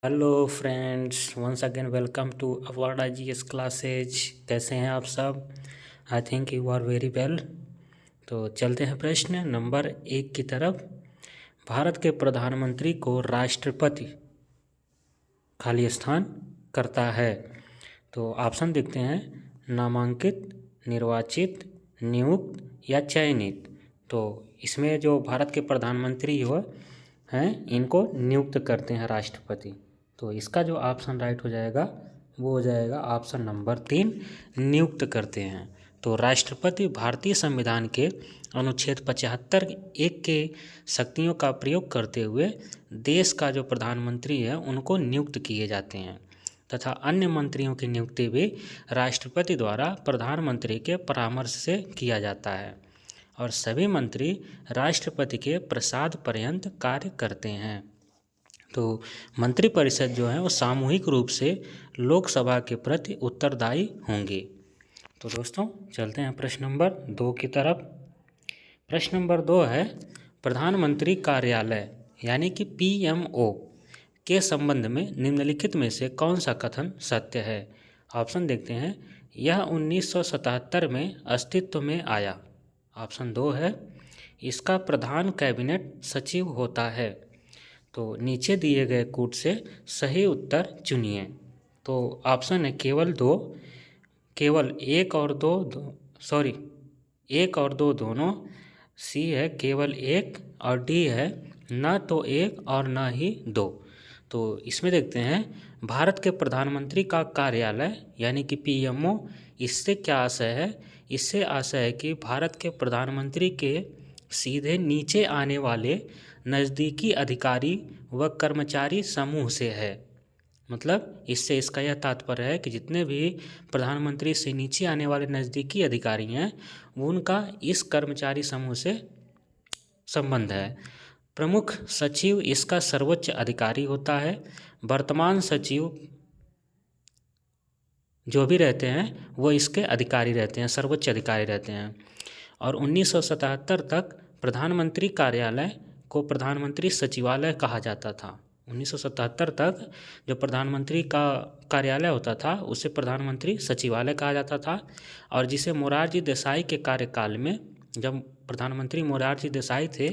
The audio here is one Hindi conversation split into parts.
Hello friends, once again welcome to award IGS classes. कैसे हैं आप सब? I think you are very well. तो चलते हैं प्रश्न नंबर 1 की तरफ। भारत के प्रधानमंत्री को राष्ट्रपति खाली स्थान करता है। तो ऑप्शन देखते हैं, नामांकित, निर्वाचित, नियुक्त या चयनित। तो इसमें जो भारत के प्रधानमंत्री हो हैं, इनको नियुक्त करते हैं राष्ट्रपति। तो इसका जो ऑप्शन राइट हो जाएगा वो हो जाएगा ऑप्शन नंबर 3, नियुक्त करते हैं। तो राष्ट्रपति भारतीय संविधान के अनुच्छेद 75(1) के शक्तियों का प्रयोग करते हुए देश का जो प्रधानमंत्री है उनको नियुक्त किए जाते हैं तथा अन्य मंत्रियों की नियुक्ति भी राष्ट्रपति द्वारा प्रधानमंत्री के परामर्श से किया जाता है और सभी मंत्री राष्ट्रपति के प्रसाद पर्यंत कार्य करते हैं। तो मंत्रिपरिषद जो है वो सामूहिक रूप से लोकसभा के प्रति उत्तरदायी होंगे। तो दोस्तों चलते हैं प्रश्न नंबर 2 की तरफ। प्रश्न नंबर 2 है, प्रधानमंत्री कार्यालय यानी कि PMO के संबंध में निम्नलिखित में से कौन सा कथन सत्य है? ऑप्शन देखते हैं, यह 1977 में अस्तित्व में आया। ऑप्शन 2 है, इसका प्रधान कैबिनेट सचिव होता है। तो नीचे दिए गए कूट से सही उत्तर चुनिए। तो ऑप्शन है केवल एक और दो दोनों, सी है केवल एक और डी है न तो एक और न ही दो। तो इसमें देखते हैं, भारत के प्रधानमंत्री का कार्यालय यानी कि PMO, इससे क्या आशय है? इससे आशय है कि भारत के प्रधानमंत्री के सीधे नीचे आने वाले नज़दीकी अधिकारी व कर्मचारी समूह से है। मतलब इससे इसका यह तात्पर्य है कि जितने भी प्रधानमंत्री से नीचे आने वाले नज़दीकी अधिकारी हैं उनका इस कर्मचारी समूह से संबंध है। प्रमुख सचिव इसका सर्वोच्च अधिकारी होता है। वर्तमान सचिव जो भी रहते हैं वो इसके अधिकारी रहते हैं, सर्वोच्च अधिकारी रहते हैं। और 1977 तक प्रधानमंत्री कार्यालय को प्रधानमंत्री सचिवालय कहा जाता था। 1977 तक जो प्रधानमंत्री का कार्यालय होता था उसे प्रधानमंत्री सचिवालय कहा जाता था। और जिसे मोरारजी देसाई के कार्यकाल में, जब प्रधानमंत्री मोरारजी देसाई थे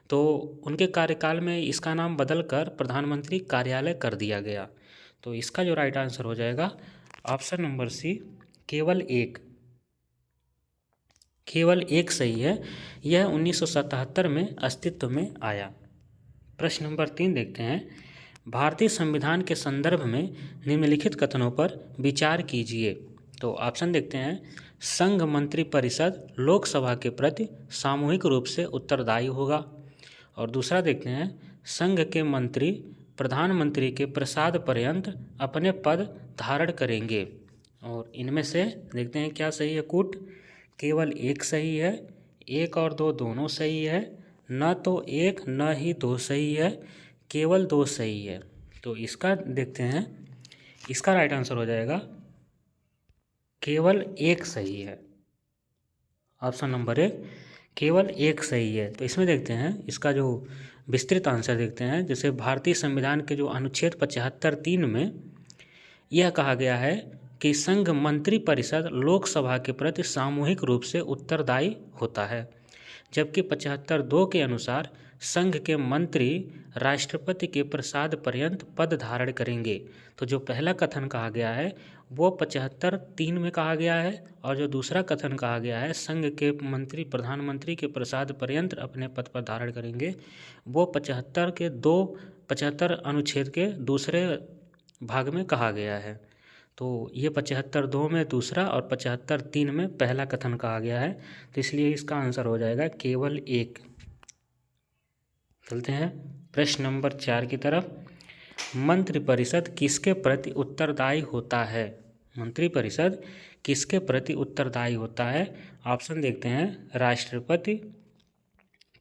तो उनके कार्यकाल में इसका नाम बदलकर प्रधानमंत्री कार्यालय कर दिया गया। तो इसका जो राइट आंसर हो जाएगा ऑप्शन नंबर सी, केवल एक सही है। यह 1977 में अस्तित्व में आया। प्रश्न नंबर 3 देखते हैं, भारतीय संविधान के संदर्भ में निम्नलिखित कथनों पर विचार कीजिए। तो ऑप्शन देखते हैं, संघ मंत्री परिषद लोकसभा के प्रति सामूहिक रूप से उत्तरदायी होगा। और दूसरा देखते हैं, संघ के मंत्री प्रधानमंत्री के प्रसाद पर्यंत अपने पद धारण करेंगे। और इनमें से देखते हैं क्या सही है कूट। केवल एक सही है, एक और दो दोनों सही है, न तो एक न ही दो सही है, केवल दो सही है। तो इसका देखते हैं, इसका राइट आंसर हो जाएगा केवल एक सही है। ऑप्शन नंबर 1 केवल एक सही है। तो इसमें देखते हैं, इसका जो विस्तृत आंसर देखते हैं, जैसे भारतीय संविधान के जो अनुच्छेद 75(3) में यह कहा गया है कि संघ मंत्री परिषद लोकसभा के प्रति सामूहिक रूप से उत्तरदायी होता है, जबकि 75(2) के अनुसार संघ के मंत्री राष्ट्रपति के प्रसाद पर्यंत पद धारण करेंगे। तो जो पहला कथन कहा गया है वो 75(3) में कहा गया है, और जो दूसरा कथन कहा गया है संघ के मंत्री प्रधानमंत्री के प्रसाद पर्यंत अपने पद पर धारण करेंगे, वो 75 अनुच्छेद के दूसरे भाग में कहा गया है। तो ये 75(2) में दूसरा और 75(3) में पहला कथन कहा गया है। तो इसलिए इसका आंसर हो जाएगा केवल एक। चलते हैं प्रश्न नंबर 4 की तरफ। मंत्रिपरिषद किसके प्रति उत्तरदायी होता है? मंत्रिपरिषद किसके प्रति उत्तरदायी होता है? ऑप्शन देखते हैं, राष्ट्रपति,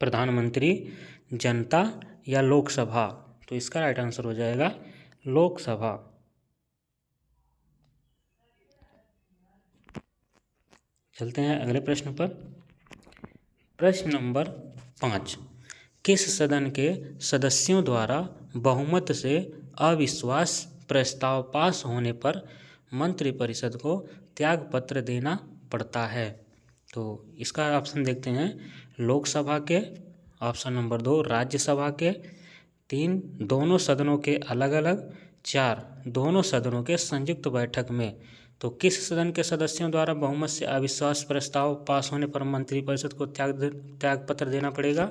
प्रधानमंत्री, जनता या लोकसभा। तो इसका राइट आंसर हो जाएगा लोकसभा। चलते हैं अगले प्रश्न पर। प्रश्न नंबर 5, किस सदन के सदस्यों द्वारा बहुमत से अविश्वास प्रस्ताव पास होने पर मंत्रिपरिषद को त्यागपत्र देना पड़ता है। तो इसका ऑप्शन देखते हैं, लोकसभा के, ऑप्शन नंबर 2 राज्यसभा के, 3 दोनों सदनों के अलग अलग, 4 दोनों सदनों के संयुक्त बैठक में। तो किस सदन के सदस्यों द्वारा बहुमत से अविश्वास प्रस्ताव पास होने पर मंत्रिपरिषद को त्यागपत्र देना पड़ेगा?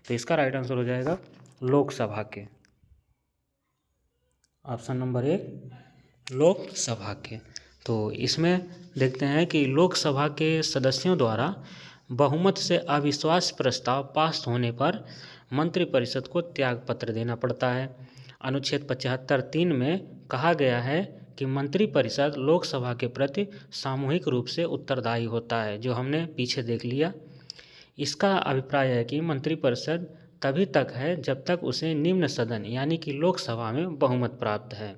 तो इसका राइट आंसर हो जाएगा लोकसभा के, ऑप्शन नंबर 1 लोकसभा के। तो इसमें देखते हैं कि लोकसभा के सदस्यों द्वारा बहुमत से अविश्वास प्रस्ताव पास होने पर मंत्रिपरिषद को त्यागपत्र देना पड़ता है। अनुच्छेद 75(3) में कहा गया है कि मंत्रिपरिषद लोकसभा के प्रति सामूहिक रूप से उत्तरदायी होता है, जो हमने पीछे देख लिया। इसका अभिप्राय है कि मंत्रिपरिषद तभी तक है जब तक उसे निम्न सदन यानी कि लोकसभा में बहुमत प्राप्त है।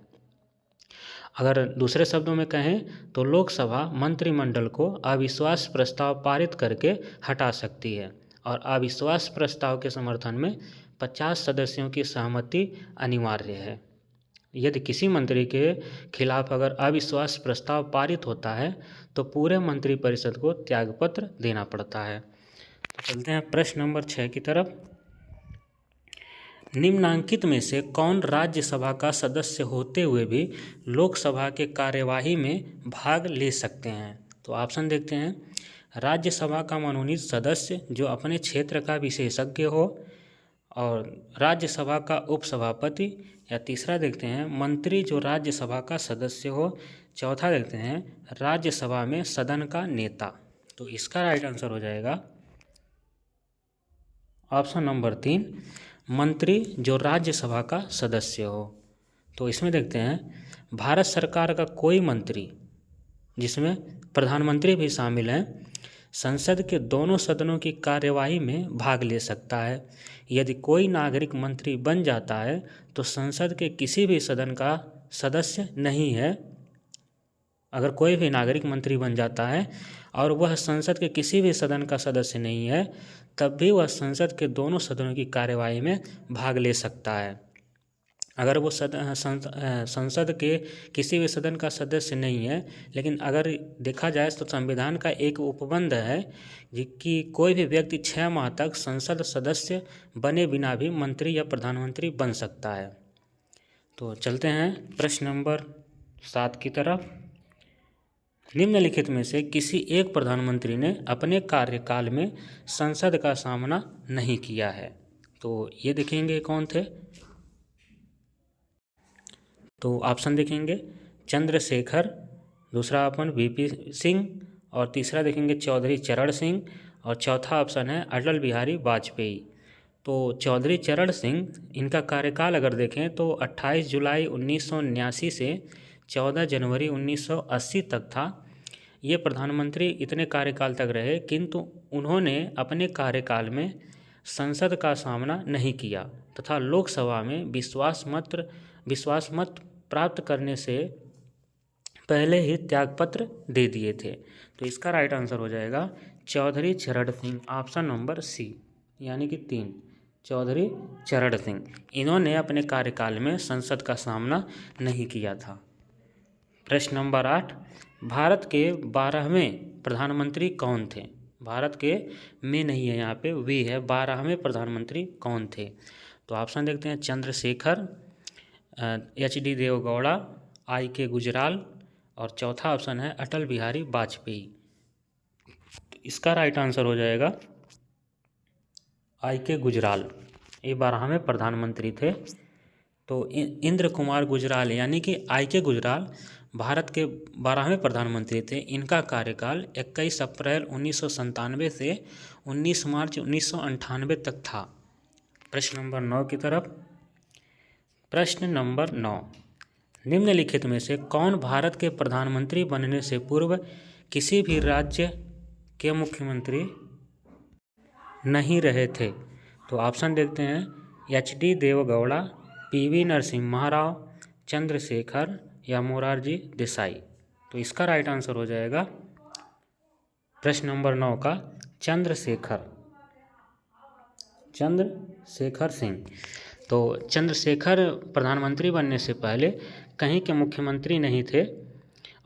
अगर दूसरे शब्दों में कहें तो लोकसभा मंत्रिमंडल को अविश्वास प्रस्ताव पारित करके हटा सकती है और अविश्वास प्रस्ताव के समर्थन में 50 सदस्यों की सहमति अनिवार्य है। यदि किसी मंत्री के खिलाफ अगर अविश्वास प्रस्ताव पारित होता है तो पूरे मंत्रिपरिषद को त्यागपत्र देना पड़ता है। तो चलते हैं प्रश्न नंबर 6 की तरफ। निम्नांकित में से कौन राज्यसभा का सदस्य होते हुए भी लोकसभा के कार्यवाही में भाग ले सकते हैं? तो ऑप्शन देखते हैं, राज्यसभा का मनोनीत सदस्य जो अपने क्षेत्र का विशेषज्ञ हो, और राज्यसभा का उपसभापति, या तीसरा देखते हैं मंत्री जो राज्यसभा का सदस्य हो, चौथा देखते हैं राज्यसभा में सदन का नेता। तो इसका राइट आंसर हो जाएगा ऑप्शन नंबर 3 मंत्री जो राज्यसभा का सदस्य हो। तो इसमें देखते हैं भारत सरकार का कोई मंत्री, जिसमें प्रधानमंत्री भी शामिल हैं, संसद के दोनों सदनों की कार्यवाही में भाग ले सकता है। यदि कोई नागरिक मंत्री बन जाता है तो संसद के किसी भी सदन का सदस्य नहीं है। अगर कोई भी नागरिक मंत्री बन जाता है और वह संसद के किसी भी सदन का सदस्य नहीं है, तब भी वह संसद के दोनों सदनों की कार्यवाही में भाग ले सकता है। अगर वो संसद के किसी भी सदन का सदस्य नहीं है, लेकिन अगर देखा जाए तो संविधान का एक उपबंध है कि कोई भी व्यक्ति 6 माह तक संसद सदस्य बने बिना भी मंत्री या प्रधानमंत्री बन सकता है। तो चलते हैं प्रश्न नंबर 7 की तरफ। निम्नलिखित में से किसी एक प्रधानमंत्री ने अपने कार्यकाल में संसद का सामना नहीं किया है। तो ये देखेंगे कौन थे। तो ऑप्शन देखेंगे चंद्रशेखर, दूसरा ऑप्शन वीपी सिंह, और तीसरा देखेंगे चौधरी चरण सिंह, और चौथा ऑप्शन है अटल बिहारी वाजपेयी। तो चौधरी चरण सिंह, इनका कार्यकाल अगर देखें तो 28 जुलाई 1979 से 14 जनवरी 1980 तक था। ये प्रधानमंत्री इतने कार्यकाल तक रहे, किंतु उन्होंने अपने कार्यकाल में संसद का सामना नहीं किया तथा लोकसभा में विश्वास मत प्राप्त करने से पहले ही त्यागपत्र दे दिए थे। तो इसका राइट आंसर हो जाएगा चौधरी चरण सिंह, ऑप्शन नंबर सी, यानी कि 3 चौधरी चरण सिंह। इन्होंने अपने कार्यकाल में संसद का सामना नहीं किया था। प्रश्न नंबर 8, भारत के 12वें प्रधानमंत्री कौन थे? भारत के में नहीं है, यहाँ पे वे है, 12वें प्रधानमंत्री कौन थे? तो ऑप्शन देखते हैं चंद्रशेखर, HD देवगौड़ा, IK गुजराल, और चौथा ऑप्शन है अटल बिहारी वाजपेयी। तो इसका राइट आंसर हो जाएगा IK गुजराल। ये 12वें प्रधानमंत्री थे। तो इंद्र कुमार गुजराल यानी कि IK गुजराल भारत के 12वें प्रधानमंत्री थे। इनका कार्यकाल 21 अप्रैल 1997 से 19 मार्च 1998 तक था। प्रश्न नंबर 9 की तरफ। प्रश्न नंबर 9, निम्नलिखित में से कौन भारत के प्रधानमंत्री बनने से पूर्व किसी भी राज्य के मुख्यमंत्री नहीं रहे थे? तो ऑप्शन देखते हैं HD देवगौड़ा, PV नरसिम्हा राव, चंद्रशेखर, या मोरारजी देसाई। तो इसका राइट आंसर हो जाएगा प्रश्न नंबर 9 का चंद्रशेखर सिंह। तो चंद्रशेखर प्रधानमंत्री बनने से पहले कहीं के मुख्यमंत्री नहीं थे,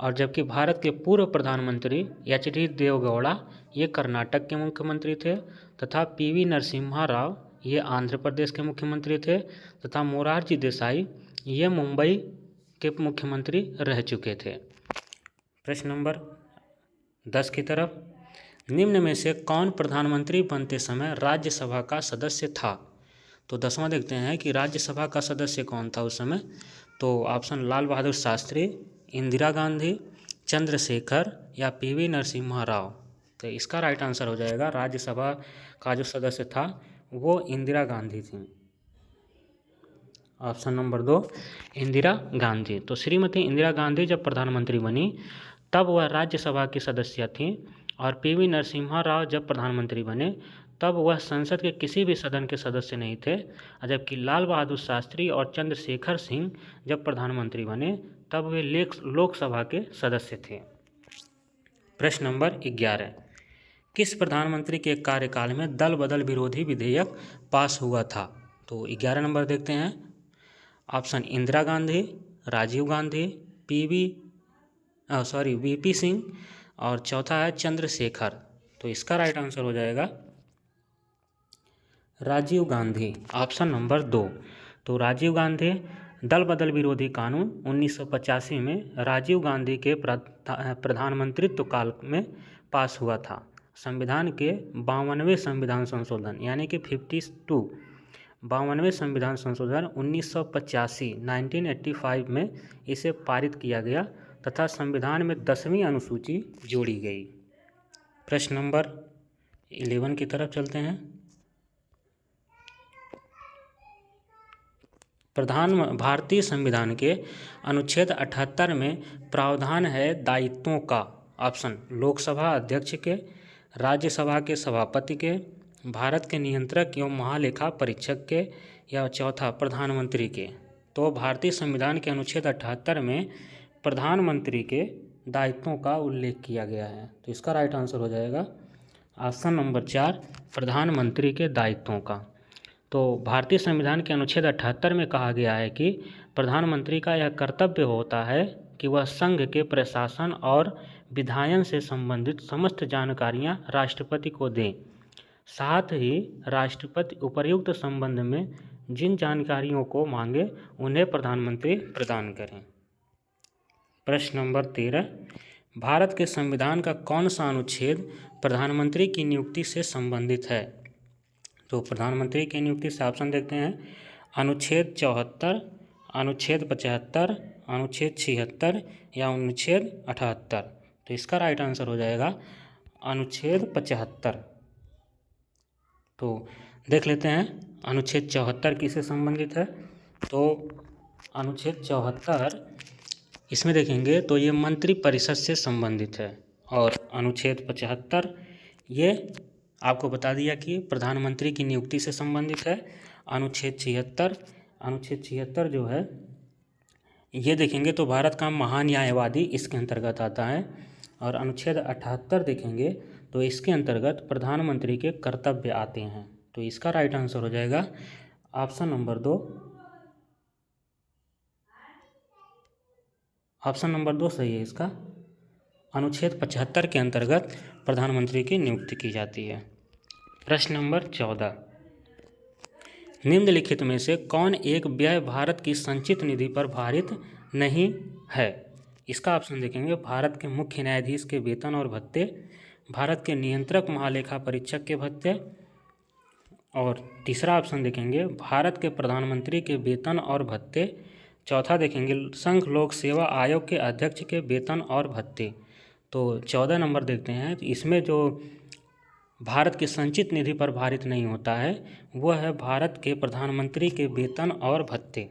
और जबकि भारत के पूर्व प्रधानमंत्री एच.डी. देवेगौड़ा ये कर्नाटक के मुख्यमंत्री थे, तथा पी.वी. नरसिम्हा राव ये आंध्र प्रदेश के मुख्यमंत्री थे, तथा मोरारजी देसाई ये मुंबई के मुख्यमंत्री रह चुके थे। प्रश्न नंबर 10 की तरफ, निम्न में से कौन प्रधानमंत्री बनते समय राज्यसभा का सदस्य था? तो 10वां देखते हैं कि राज्यसभा का सदस्य कौन था उस समय। तो ऑप्शन लाल बहादुर शास्त्री, इंदिरा गांधी, चंद्रशेखर या पी.वी. नरसिम्हा राव। तो इसका राइट आंसर हो जाएगा, राज्यसभा का जो सदस्य था वो इंदिरा गांधी थी। Option number 2 Indira Gandhi. तो श्रीमती इंदिरा गांधी जब प्रधानमंत्री बनी तब वह राज्यसभा की सदस्य थी, और पी.वी. नरसिम्हा राव जब प्रधानमंत्री बने तब वह संसद के किसी भी सदन के सदस्य नहीं थे, जबकि लाल बहादुर शास्त्री और चंद्रशेखर सिंह जब प्रधानमंत्री बने तब वे लोकसभा के सदस्य थे। प्रश्न नंबर 11, किस प्रधानमंत्री के कार्यकाल में दल बदल विरोधी विधेयक पास हुआ था? तो 11 नंबर देखते हैं। ऑप्शन इंदिरा गांधी, राजीव गांधी, वी.पी. सिंह, और चौथा है चंद्रशेखर। तो इसका राइट आंसर हो जाएगा राजीव गांधी, ऑप्शन नंबर 2। तो राजीव गांधी दल बदल विरोधी कानून 1985 में राजीव गांधी के प्रधानमंत्रित्व काल में पास हुआ था। संविधान के 52वें संविधान संशोधन यानी कि 52वें संविधान संशोधन 1985 में इसे पारित किया गया तथा संविधान में 10वीं अनुसूची जोड़ी गई। प्रश्न नंबर 11 की तरफ चलते हैं। भारतीय संविधान के अनुच्छेद 78 में प्रावधान है दायित्वों का। ऑप्शन लोकसभा अध्यक्ष के, राज्यसभा के सभापति के, भारत के नियंत्रक एवं महालेखा परीक्षक के, या चौथा प्रधानमंत्री के। तो भारतीय संविधान के अनुच्छेद 78 में प्रधानमंत्री के दायित्वों का उल्लेख किया गया है। तो इसका राइट आंसर हो जाएगा ऑप्शन नंबर 4 प्रधानमंत्री के दायित्वों का। तो भारतीय संविधान के अनुच्छेद 78 में कहा गया है कि प्रधानमंत्री का यह कर्तव्य होता है कि वह संघ के प्रशासन और विधायन से संबंधित समस्त जानकारियां राष्ट्रपति को दें, साथ ही राष्ट्रपति उपर्युक्त संबंध में जिन जानकारियों को मांगे उन्हें प्रधानमंत्री प्रदान करें। प्रश्न नंबर 13, भारत के संविधान का कौन सा अनुच्छेद प्रधानमंत्री की नियुक्ति से संबंधित है? तो प्रधानमंत्री की नियुक्ति से ऑप्शन देखते हैं, अनुच्छेद 74, अनुच्छेद 75, अनुच्छेद 76 या अनुच्छेद 78। तो इसका राइट आंसर हो जाएगा अनुच्छेद 75। तो देख लेते हैं अनुच्छेद 74 किससे संबंधित है। तो अनुच्छेद 74 इसमें देखेंगे तो ये मंत्री परिषद से संबंधित है, और अनुच्छेद 75 ये आपको बता दिया कि प्रधानमंत्री की नियुक्ति से संबंधित है। अनुच्छेद 76 जो है ये देखेंगे तो भारत का महान न्यायवादी इसके अंतर्गत आता है, और अनुच्छेद 78 देखेंगे तो इसके अंतर्गत प्रधानमंत्री के कर्तव्य आते हैं। तो इसका राइट आंसर हो जाएगा ऑप्शन नंबर 2। ऑप्शन नंबर 2 सही है इसका। अनुच्छेद 75 के अंतर्गत प्रधानमंत्री की नियुक्ति की जाती है। प्रश्न नंबर 14, निम्नलिखित में से कौन एक व्यय भारत की संचित निधि पर भारित नहीं है? इसका ऑप्शन देखेंगे, भारत के मुख्य न्यायाधीश के वेतन और भत्ते, भारत के नियंत्रक महालेखा परीक्षक के भत्ते, और तीसरा ऑप्शन देखेंगे भारत के प्रधानमंत्री के वेतन और भत्ते, चौथा देखेंगे संघ लोक सेवा आयोग के अध्यक्ष के वेतन और भत्ते। तो 14 नंबर देखते हैं, तो इसमें जो भारत की संचित निधि पर भारित नहीं होता है वह है भारत के प्रधानमंत्री के वेतन और भत्ते,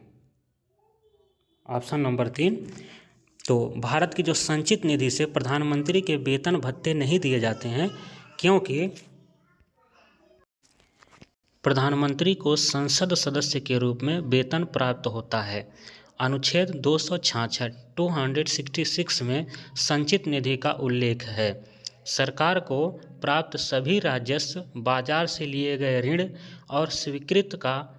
ऑप्शन नंबर 3। तो भारत की जो संचित निधि से प्रधानमंत्री के वेतन भत्ते नहीं दिए जाते हैं क्योंकि प्रधानमंत्री को संसद सदस्य के रूप में वेतन प्राप्त होता है। अनुच्छेद 266 में संचित निधि का उल्लेख है। सरकार को प्राप्त सभी राजस्व बाजार से लिए गए ऋण और स्वीकृत का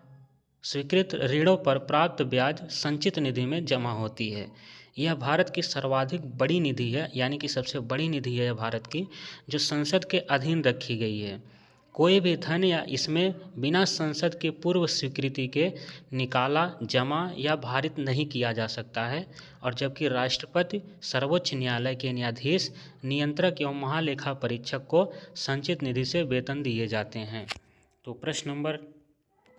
स्वीकृत ऋणों पर प्राप्त ब्याज संचित निधि में जमा होती है। यह भारत की सर्वाधिक बड़ी निधि है, यानी कि सबसे बड़ी निधि है भारत की, जो संसद के अधीन रखी गई है। कोई भी धन या इसमें बिना संसद के पूर्व स्वीकृति के निकाला, जमा या भारित नहीं किया जा सकता है। और जबकि राष्ट्रपति, सर्वोच्च न्यायालय के न्यायाधीश, नियंत्रक एवं महालेखा परीक्षक को संचित निधि से वेतन दिए जाते हैं। तो प्रश्न नंबर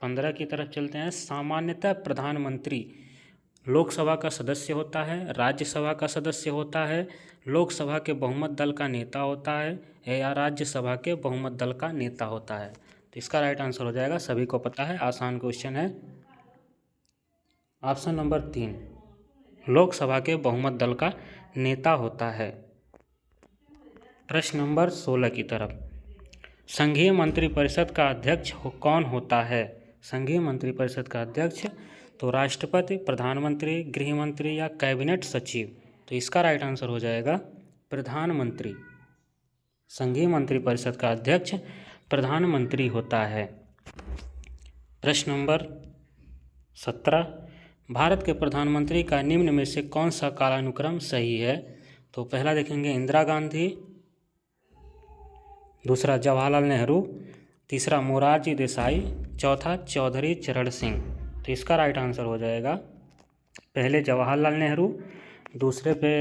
15 की तरफ चलते हैं। सामान्यतः प्रधानमंत्री लोकसभा का सदस्य होता है, राज्यसभा का सदस्य होता है, लोकसभा के बहुमत दल का नेता होता है या राज्यसभा के बहुमत दल का नेता होता है। तो इसका राइट आंसर हो जाएगा, सभी को पता है, आसान क्वेश्चन है, ऑप्शन नंबर 3, लोकसभा के बहुमत दल का नेता होता है। प्रश्न नंबर 16 की तरफ। संघीय मंत्रिपरिषद का अध्यक्ष कौन होता है? संघीय मंत्रिपरिषद का अध्यक्ष तो राष्ट्रपति, प्रधानमंत्री, गृह मंत्री या कैबिनेट सचिव। तो इसका राइट आंसर हो जाएगा प्रधानमंत्री। संघीय मंत्रिपरिषद का अध्यक्ष प्रधानमंत्री होता है। प्रश्न नंबर 17। भारत के प्रधानमंत्री का निम्न में से कौन सा कालानुक्रम सही है? तो पहला देखेंगे इंदिरा गांधी, दूसरा जवाहरलाल नेहरू, तीसरा मोरारजी देसाई, चौथा चौधरी चरण सिंह। तो इसका राइट आंसर हो जाएगा पहले जवाहरलाल नेहरू, दूसरे पे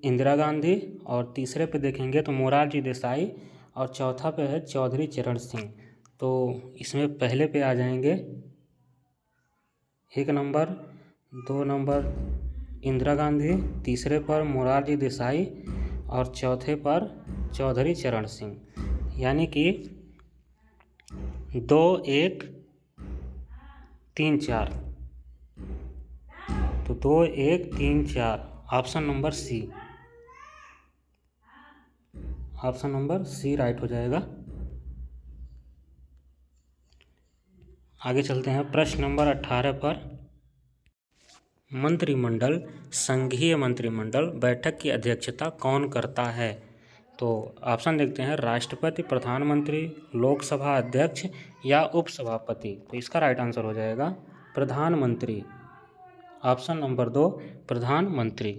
इंदिरा गांधी और तीसरे पे देखेंगे तो मोरारजी देसाई और चौथा पे है चौधरी चरण सिंह। तो इसमें पहले पे आ जाएंगे 1 नंबर, 2 नंबर इंदिरा गांधी, तीसरे पर मोरारजी देसाई और चौथे पर चौधरी चरण सिंह, यानी कि 2 1 3 4। तो 2 1 3 4, option number C, option number C right हो जाएगा। आगे चलते हैं प्रश्न नंबर 18 पर। मंत्रिमंडल, संघीय मंत्रिमंडल बैठक की अध्यक्षता कौन करता है? तो ऑप्शन देखते हैं, राष्ट्रपति, प्रधानमंत्री, लोकसभा अध्यक्ष या उपसभापति। तो इसका राइट आंसर हो जाएगा प्रधानमंत्री, ऑप्शन नंबर 2, प्रधानमंत्री।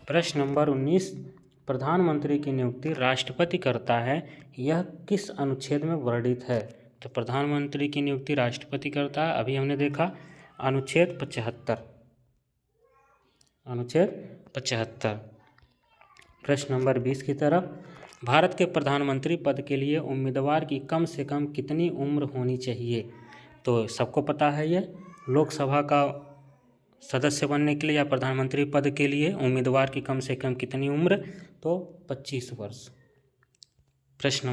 प्रश्न नंबर 19। प्रधानमंत्री की नियुक्ति राष्ट्रपति करता है, यह किस अनुच्छेद में वर्णित है? तो प्रधानमंत्री की नियुक्ति राष्ट्रपति करता है, अभी हमने देखा अनुच्छेद 75, अनुच्छेद 75। प्रश्न नंबर 20 की तरफ। भारत के प्रधानमंत्री पद के लिए उम्मीदवार की कम से कम कितनी उम्र होनी चाहिए? तो सबको पता है, ये लोकसभा का सदस्य बनने के लिए या प्रधानमंत्री पद के लिए उम्मीदवार की कम से कम कितनी उम्र? तो 25 वर्ष। प्रश्न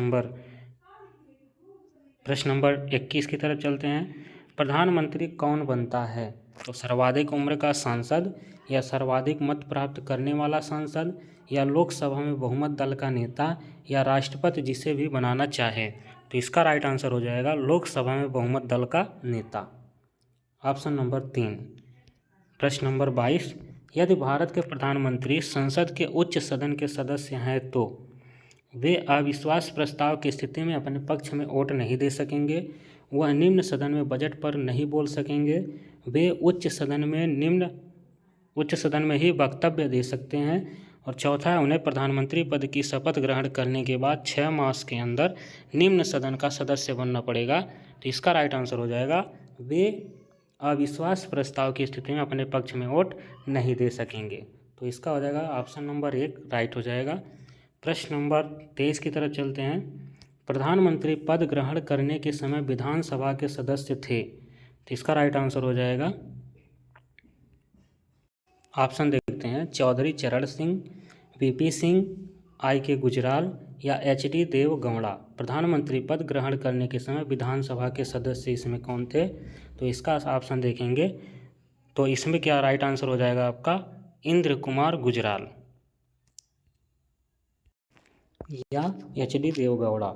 नंबर 21 की तरफ चलते हैं। प्रधानमंत्री कौन बनता है? तो सर्वाधिक उम्र का सांसद या सर्वाधिक मत प्राप्त करने वाला सांसद या लोकसभा में बहुमत दल का नेता या राष्ट्रपति जिसे भी बनाना चाहे। तो इसका राइट आंसर हो जाएगा लोकसभा में बहुमत दल का नेता, ऑप्शन नंबर 3। प्रश्न नंबर 22। यदि भारत के प्रधानमंत्री संसद के उच्च सदन के सदस्य हैं तो वे अविश्वास प्रस्ताव की स्थिति में अपने पक्ष में वोट नहीं दे सकेंगे, वह निम्न सदन में बजट पर नहीं बोल सकेंगे, वे उच्च सदन में ही वक्तव्य दे सकते हैं, और चौथा है उन्हें प्रधानमंत्री पद की शपथ ग्रहण करने के बाद 6 मास के अंदर निम्न सदन का सदस्य बनना पड़ेगा। तो इसका राइट आंसर हो जाएगा वे अविश्वास प्रस्ताव की स्थिति में अपने पक्ष में वोट नहीं दे सकेंगे। तो इसका हो जाएगा ऑप्शन नंबर 1 राइट हो जाएगा। प्रश्न नंबर 23 की तरफ चलते हैं। प्रधानमंत्री पद ग्रहण करने के समय विधानसभा के सदस्य थे, तो इसका राइट आंसर हो जाएगा, ऑप्शन देखते हैं, चौधरी चरण सिंह, वीपी सिंह, IK गुजराल या HD देवगौड़ा। प्रधानमंत्री पद ग्रहण करने के समय विधानसभा के सदस्य इसमें कौन थे? तो इसका ऑप्शन देखेंगे तो इसमें क्या राइट आंसर हो जाएगा आपका, इंद्र कुमार गुजराल या HD देवगौड़ा।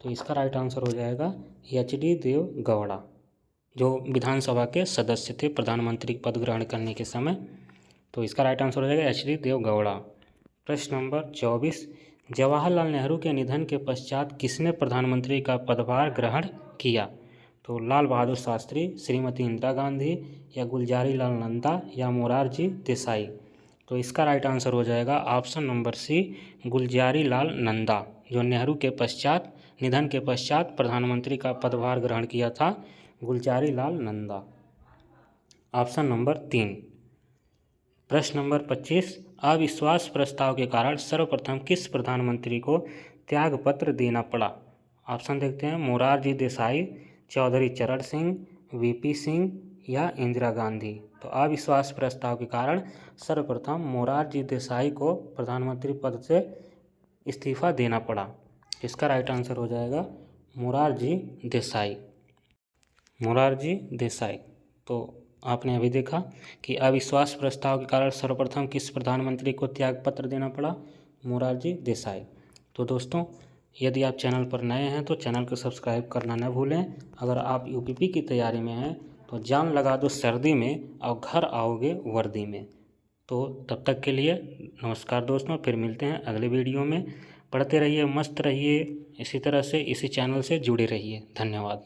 तो इसका राइट आंसर हो जाएगा HD देवगौड़ा, जो विधानसभा के सदस्य थे प्रधानमंत्री पद ग्रहण करने के समय। तो इसका राइट आंसर हो जाएगा HD देवगौड़ा। प्रश्न नंबर 24। जवाहरलाल नेहरू के निधन के पश्चात किसने प्रधानमंत्री का पदभार ग्रहण किया? तो लाल बहादुर शास्त्री, श्रीमती इंदिरा गांधी या गुलजारी लाल नंदा या मोरारजी देसाई। तो इसका राइट आंसर हो जाएगा ऑप्शन नंबर सी, गुलजारी लाल नंदा, जो नेहरू के निधन के पश्चात प्रधानमंत्री का पदभार ग्रहण किया था, गुलजारी लाल नंदा। Option number 3। प्रश्न नंबर 25, अविश्वास प्रस्ताव के कारण सर्वप्रथम किस प्रधानमंत्री को त्यागपत्र देना पड़ा? ऑप्शन देखते हैं, मोरारजी देसाई, चौधरी चरण सिंह, वीपी सिंह या इंदिरा गांधी। तो अविश्वास प्रस्ताव के कारण सर्वप्रथम मोरारजी देसाई को प्रधानमंत्री पद से इस्तीफा देना पड़ा। इसका राइट आंसर हो जाएगा मोरारजी देसाई, मोरारजी देसाई। तो आपने अभी देखा कि अविश्वास प्रस्ताव के कारण सर्वप्रथम किस प्रधानमंत्री को त्यागपत्र देना पड़ा? मोरारजी देसाई। तो दोस्तों, यदि आप चैनल पर नए हैं तो चैनल को सब्सक्राइब करना न भूलें। अगर आप यूपीपी की तैयारी में हैं तो जान लगा दो सर्दी में और घर आओगे वर्दी में। तो तब तक के लिए नमस्कार दोस्तों, फिर मिलते हैं अगले वीडियो में। पढ़ते रहिए, मस्त रहिए, इसी तरह से इसी चैनल से जुड़े रहिए। धन्यवाद।